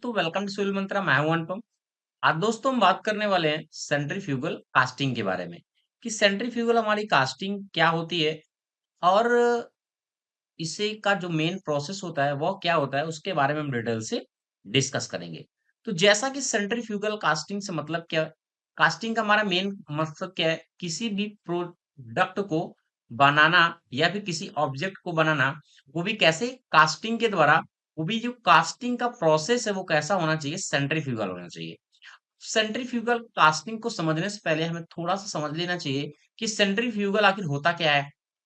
दोस्तों, welcome to civil मंत्रा। मैं हूं अनुपम। आज दोस्तों हम बात करने वाले हैं सेंट्रीफ्यूगल कास्टिंग के बारे में कि सेंट्रीफ्यूगल हमारी कास्टिंग क्या होती है और इसे का जो मेन प्रोसेस होता है वो क्या होता है, उसके बारे में हम डिटेल से डिस्कस करेंगे। तो जैसा कि सेंट्रीफ्यूगल कास्टिंग से मतलब क्या, कास्टिंग का हमारा मेन मकसद क्या है, किसी भी प्रोडक्ट को बनाना या फिर किसी ऑब्जेक्ट को बनाना, वो भी कैसे, कास्टिंग के द्वारा। वो भी जो कास्टिंग का प्रोसेस है वो कैसा होना चाहिए, सेंट्रीफ्यूगल होना चाहिए। सेंट्रीफ्यूगल कास्टिंग को समझने से पहले हमें थोड़ा सा समझ लेना चाहिए कि सेंट्रीफ्यूगल आखिर होता क्या है।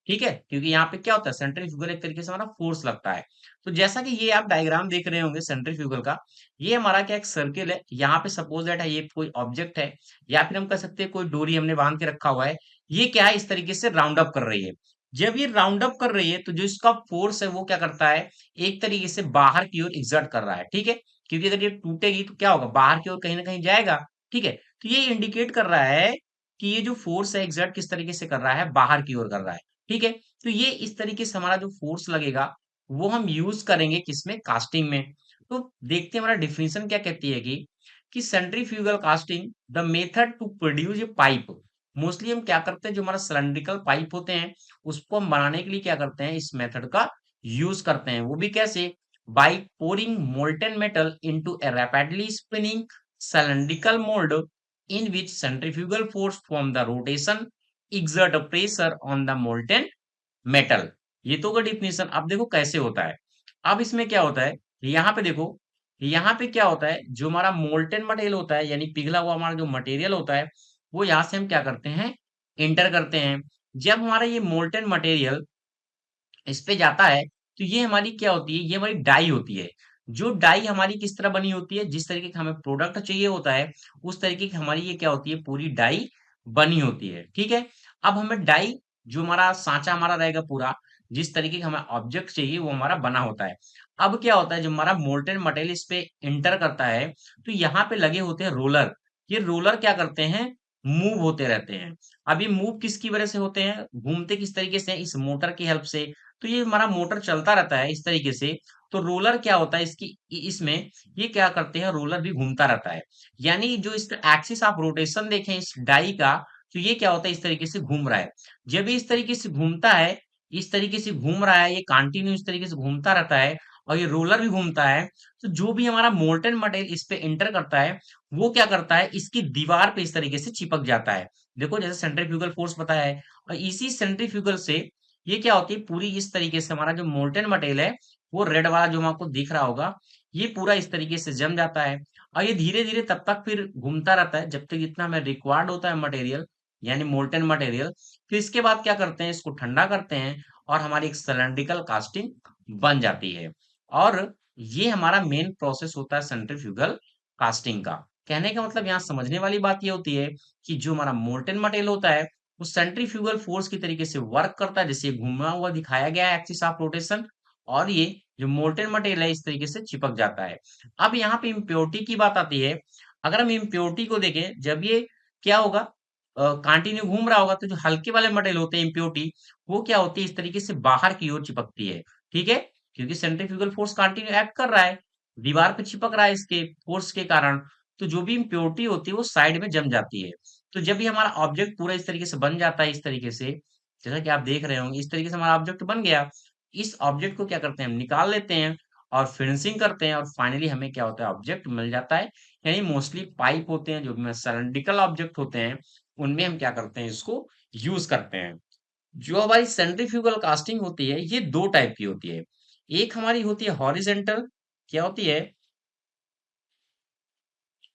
ठीक है, क्योंकि यहाँ पे क्या होता है, सेंट्रीफ्यूगल एक तरीके से हमारा फोर्स लगता है। तो जैसा कि ये आप डायग्राम देख रहे होंगे सेंट्रीफ्यूगल का, ये हमारा क्या एक सर्किल है। यहाँ पे सपोज दैट है ये कोई ऑब्जेक्ट है, या फिर हम कह सकते हैं कोई डोरी हमने बांध के रखा हुआ है। ये क्या है, इस तरीके से राउंड अप कर रही है। जब ये राउंड अप कर रही है तो जो इसका फोर्स है वो क्या करता है, एक तरीके से बाहर की ओर एग्जर्ट कर रहा है। ठीक है, क्योंकि अगर ये टूटेगी तो क्या होगा, बाहर की ओर कहीं ना कहीं जाएगा। ठीक है, तो ये इंडिकेट कर रहा है कि ये जो फोर्स है एग्जर्ट किस तरीके से कर रहा है, बाहर की ओर कर रहा है। ठीक है, तो ये इस तरीके से हमारा जो फोर्स लगेगा वो हम यूज करेंगे किसमें, कास्टिंग में। तो देखते हैं हमारा डिफिनेशन क्या कहती है कि centrifugal casting the method to produce a pipe. Mostly हम क्या करते हैं, जो हमारा सिलेंड्रिकल पाइप होते हैं उसको हम बनाने के लिए क्या करते हैं, इस मेथड का यूज करते हैं। वो भी कैसे, by pouring molten metal into A rapidly spinning cylindrical mold in which centrifugal force from the rotation exert a pressure on the molten metal। ये तो का डिफिनेशन। अब देखो कैसे होता है। अब इसमें क्या होता है, यहाँ पे देखो, यहाँ पे क्या होता है, जो हमारा मोल्टेन मटेरियल होता है यानी पिघला हुआ हमारा जो मटेरियल होता है, वो यहाँ से हम क्या करते हैं, इंटर करते हैं। जब हमारा ये मोल्टेन मटेरियल इस पे जाता है तो ये हमारी क्या होती है, ये हमारी डाई होती है। जो डाई हमारी किस तरह बनी होती है, जिस तरीके का हमें प्रोडक्ट चाहिए होता है उस तरीके की हमारी ये क्या होती है, पूरी डाई बनी होती है। ठीक है, अब हमें डाई, जो हमारा सांचा हमारा रहेगा पूरा, जिस तरीके का हमें ऑब्जेक्ट चाहिए वो हमारा बना होता है। अब क्या होता है, जब हमारा मोल्टेन मटेरियल इस पे इंटर करता है तो यहाँ पे लगे होते हैं रोलर। ये रोलर क्या करते हैं, मूव होते रहते हैं। अब ये मूव किसकी वजह से होते हैं, घूमते किस तरीके से, इस मोटर की हेल्प से। तो ये हमारा मोटर चलता रहता है इस तरीके से। तो रोलर क्या होता है इसकी, इसमें ये क्या करते हैं, रोलर भी घूमता रहता है। यानी जो इसका एक्सिस आप रोटेशन देखें इस डाई का, तो ये क्या होता है, इस तरीके से घूम रहा है। जब ये इस तरीके से घूमता है, इस तरीके से घूम रहा है, ये कंटिन्यू इस तरीके से घूमता रहता है और ये रोलर भी घूमता है। तो जो भी हमारा मोल्टेन मटेरियल इस पे इंटर करता है वो क्या करता है, इसकी दीवार पे इस तरीके से चिपक जाता है। देखो जैसे सेंट्रीफ्यूगल फोर्स बताया है, और इसी सेंट्रीफ्यूगल से ये क्या होती है, पूरी इस तरीके से हमारा जो मोल्टेन मटेरियल है, वो रेड वाला जो आपको दिख रहा होगा, ये पूरा इस तरीके से जम जाता है। और ये धीरे धीरे तब तक फिर घूमता रहता है जब तक इतना हमें रिक्वायर्ड होता है मटेरियल, यानी मोल्टेन मटेरियल। फिर इसके बाद क्या करते हैं, इसको ठंडा करते हैं और हमारी एक सिलेंड्रिकल कास्टिंग बन जाती है। और ये हमारा मेन प्रोसेस होता है सेंट्रीफ्यूगल कास्टिंग का। कहने का मतलब यहाँ समझने वाली बात ये होती है कि जो हमारा मोल्टेन मटेरियल होता है वो सेंट्रीफ्यूगल फोर्स की तरीके से वर्क करता है, जैसे घूमा हुआ दिखाया गया है एक्सिस ऑफ रोटेशन। और ये जो मोल्टेन मटेरियल है इस तरीके से चिपक जाता है। अब यहाँ पे इम्प्योरिटी की बात आती है। अगर हम इम्प्योरिटी को देखें, जब ये क्या होगा, कंटिन्यू घूम रहा होगा, तो जो हल्के वाले मटेरियल होते हैं इम्प्योरिटी, वो क्या होती है, इस तरीके से बाहर की ओर चिपकती है। ठीक है, क्योंकि सेंट्रीफ्यूगल फोर्स कंटिन्यू एक्ट कर रहा है, दीवार पे चिपक रहा है इसके फोर्स के कारण। तो जो भी इम्प्योरिटी होती है वो साइड में जम जाती है। तो जब भी हमारा ऑब्जेक्ट पूरा इस तरीके से बन जाता है, इस तरीके से, जैसा कि आप देख रहे होंगे, इस तरीके से हमारा ऑब्जेक्ट बन गया। इस ऑब्जेक्ट को क्या करते हैं, हम निकाल लेते हैं और फिनिशिंग करते हैं, और फाइनली हमें क्या होता है, ऑब्जेक्ट मिल जाता है। यानी मोस्टली पाइप होते हैं, जो भी सिलिंड्रिकल ऑब्जेक्ट होते हैं, उनमें हम क्या करते हैं, इसको यूज करते हैं। जो हमारी सेंट्रीफ्यूगल कास्टिंग होती है ये दो टाइप की होती है। एक हमारी होती है हॉरिजेंटल, क्या होती है,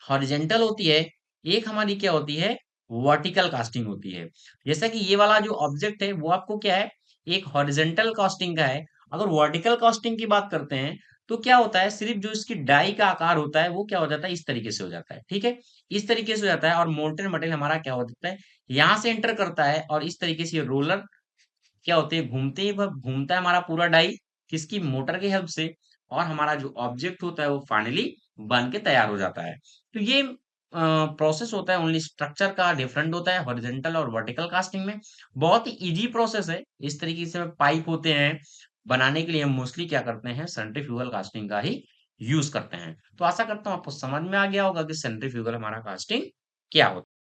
हॉरिजेंटल होती है। एक हमारी क्या होती है, वर्टिकल कास्टिंग होती है। जैसा कि ये वाला जो ऑब्जेक्ट है वो आपको क्या है, एक हॉरिजेंटल कास्टिंग का है। अगर वर्टिकल कास्टिंग की बात करते हैं तो क्या होता है, सिर्फ जो इसकी डाई का आकार होता है वो क्या हो जाता है, इस तरीके से हो जाता है। ठीक है, इस तरीके से हो जाता है। और मोल्टेन मटेरियल हमारा क्या हो जाता है, यहाँ से एंटर करता है और इस तरीके से रोलर क्या होते हैं, घूमते ही वह घूमता है हमारा पूरा डाई, किसकी, मोटर की हेल्प से। और हमारा जो ऑब्जेक्ट होता है वो फाइनली बन के तैयार हो जाता है। तो ये प्रोसेस होता है, ओनली स्ट्रक्चर का डिफरेंट होता है हॉरिजेंटल और वर्टिकल कास्टिंग में। बहुत ही इजी प्रोसेस है। इस तरीके से पाइप होते हैं, बनाने के लिए हम मोस्टली क्या करते हैं, सेंट्रीफ्यूगल कास्टिंग का ही यूज करते हैं। तो आशा करता हूँ आपको समझ में आ गया होगा कि सेंट्रीफ्यूगल हमारा कास्टिंग क्या होता है।